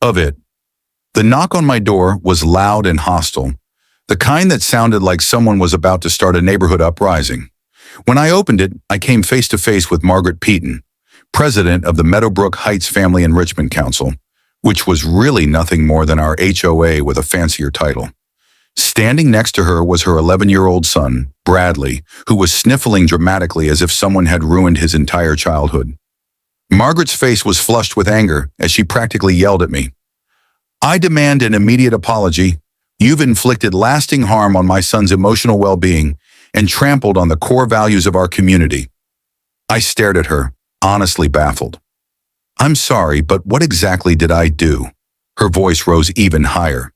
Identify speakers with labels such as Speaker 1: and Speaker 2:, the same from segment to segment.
Speaker 1: of it. The knock on my door was loud and hostile, the kind that sounded like someone was about to start a neighborhood uprising. When I opened it, I came face to face with Margaret Peaton, president of the Meadowbrook Heights Family Enrichment Council, which was really nothing more than our HOA with a fancier title. Standing next to her was her 11-year-old son, Bradley, who was sniffling dramatically as if someone had ruined his entire childhood. Margaret's face was flushed with anger as she practically yelled at me. "I demand an immediate apology. You've inflicted lasting harm on my son's emotional well-being and trampled on the core values of our community." I stared at her, honestly baffled. "I'm sorry, but what exactly did I do?" Her voice rose even higher.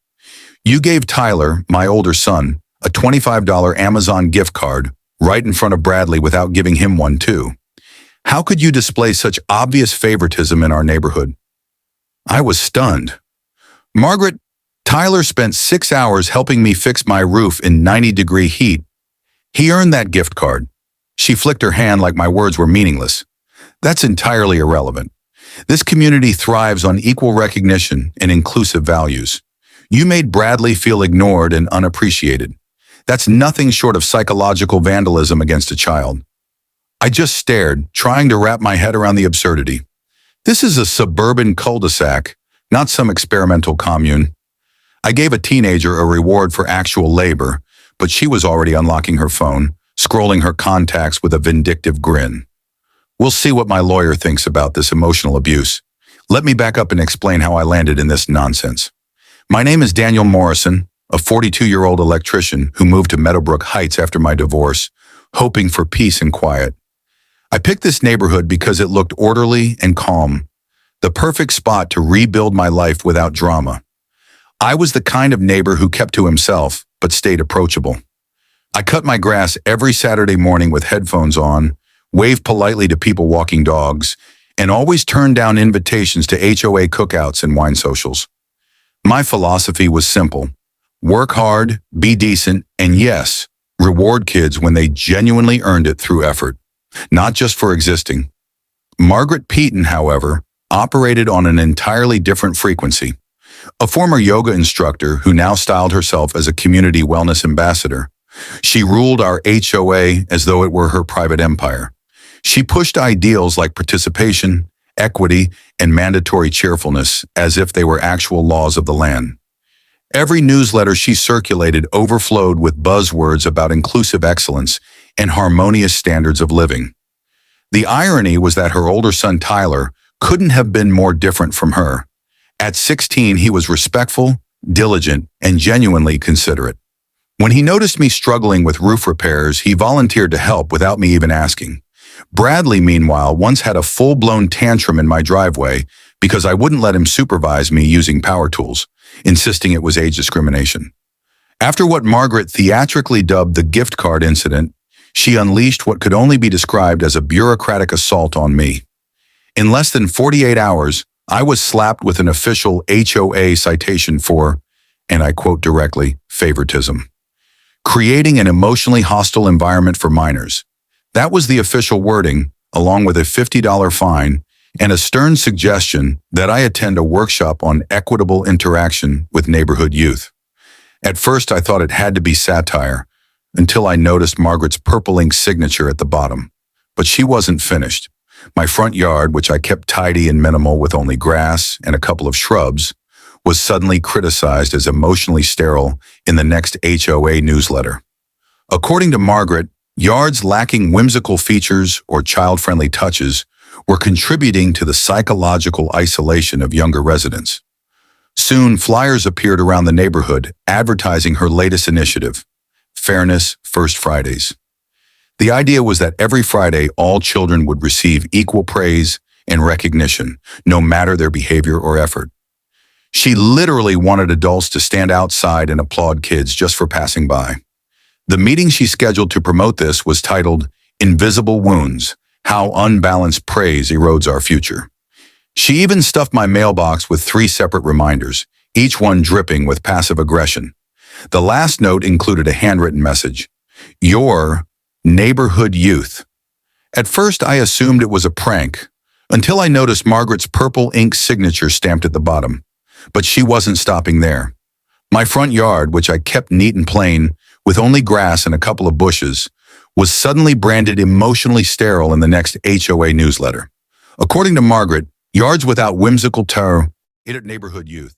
Speaker 1: "You gave Tyler, my older son, a $25 Amazon gift card right in front of Bradley without giving him one too. How could you display such obvious favoritism in our neighborhood?" I was stunned. "Margaret, Tyler spent 6 hours helping me fix my roof in 90-degree heat. He earned that gift card." She flicked her hand like my words were meaningless. "That's entirely irrelevant. This community thrives on equal recognition and inclusive values. You made Bradley feel ignored and unappreciated. That's nothing short of psychological vandalism against a child." I just stared, trying to wrap my head around the absurdity. This is a suburban cul-de-sac, not some experimental commune. I gave a teenager a reward for actual labor, but she was already unlocking her phone, scrolling her contacts with a vindictive grin. "We'll see what my lawyer thinks about this emotional abuse. Let me back up and explain how I landed in this nonsense. My name is Daniel Morrison, a 42-year-old electrician who moved to Meadowbrook Heights after my divorce, hoping for peace and quiet. I picked this neighborhood because it looked orderly and calm, the perfect spot to rebuild my life without drama. I was the kind of neighbor who kept to himself, but stayed approachable. I cut my grass every Saturday morning with headphones on, waved politely to people walking dogs, and always turned down invitations to HOA cookouts and wine socials. My philosophy was simple: work hard, be decent, and yes, reward kids when they genuinely earned it through effort, not just for existing. Margaret Peaton, however, operated on an entirely different frequency. A former yoga instructor who now styled herself as a community wellness ambassador, she ruled our HOA as though it were her private empire. She pushed ideals like participation, equity, and mandatory cheerfulness as if they were actual laws of the land. Every newsletter she circulated overflowed with buzzwords about inclusive excellence and harmonious standards of living. The irony was that her older son Tyler couldn't have been more different from her. At 16, he was respectful, diligent, and genuinely considerate. When he noticed me struggling with roof repairs, he volunteered to help without me even asking. Bradley, meanwhile, once had a full-blown tantrum in my driveway because I wouldn't let him supervise me using power tools, insisting it was age discrimination. After what Margaret theatrically dubbed the gift card incident, she unleashed what could only be described as a bureaucratic assault on me. In less than 48 hours, I was slapped with an official HOA citation for, and I quote directly, favoritism. Creating an emotionally hostile environment for minors. That was the official wording, along with a $50 fine and a stern suggestion that I attend a workshop on equitable interaction with neighborhood youth. At first, I thought it had to be satire, until I noticed Margaret's purple ink signature at the bottom. But she wasn't finished. My front yard, which I kept tidy and minimal with only grass and a couple of shrubs, was suddenly criticized as emotionally sterile in the next HOA newsletter. According to Margaret, yards lacking whimsical features or child-friendly touches were contributing to the psychological isolation of younger residents. Soon, flyers appeared around the neighborhood advertising her latest initiative, Fairness First Fridays. The idea was that every Friday, all children would receive equal praise and recognition, no matter their behavior or effort. She literally wanted adults to stand outside and applaud kids just for passing by. The meeting she scheduled to promote this was titled Invisible Wounds: How Unbalanced Praise Erodes Our Future. She even stuffed my mailbox with 3 separate reminders, each one dripping with passive aggression. The last note included a handwritten message: Your neighborhood youth. At first, I assumed it was a prank, until I noticed Margaret's purple ink signature stamped at the bottom. But she wasn't stopping there. My front yard, which I kept neat and plain, with only grass and a couple of bushes, was suddenly branded emotionally sterile in the next HOA newsletter. According to Margaret, yards without whimsical terror hit neighborhood youth.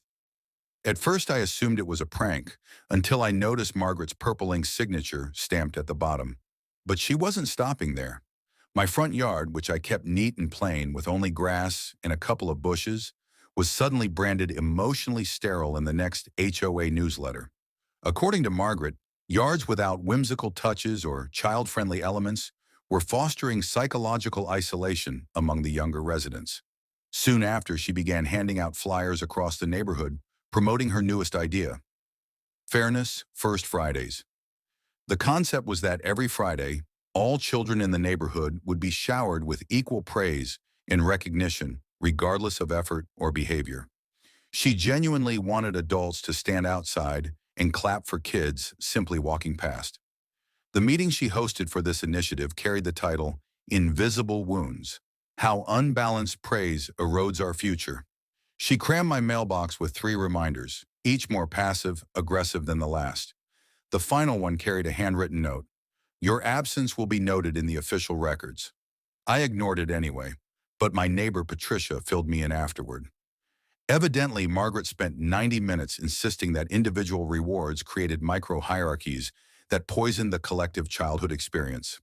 Speaker 1: At first I assumed it was a prank, until I noticed Margaret's purple ink signature stamped at the bottom. But she wasn't stopping there. My front yard, which I kept neat and plain with only grass and a couple of bushes, was suddenly branded emotionally sterile in the next HOA newsletter. According to Margaret, yards without whimsical touches or child-friendly elements were fostering psychological isolation among the younger residents. Soon after, she began handing out flyers across the neighborhood, promoting her newest idea: Fairness First Fridays. The concept was that every Friday, all children in the neighborhood would be showered with equal praise and recognition, regardless of effort or behavior. She genuinely wanted adults to stand outside and clap for kids simply walking past. The meeting she hosted for this initiative carried the title Invisible Wounds: How Unbalanced Praise Erodes Our Future. She crammed my mailbox with 3 reminders, each more passive-aggressive than the last. The final one carried a handwritten note: Your absence will be noted in the official records. I ignored it anyway, but my neighbor Patricia filled me in afterward. Evidently, Margaret spent 90 minutes insisting that individual rewards created micro-hierarchies that poisoned the collective childhood experience.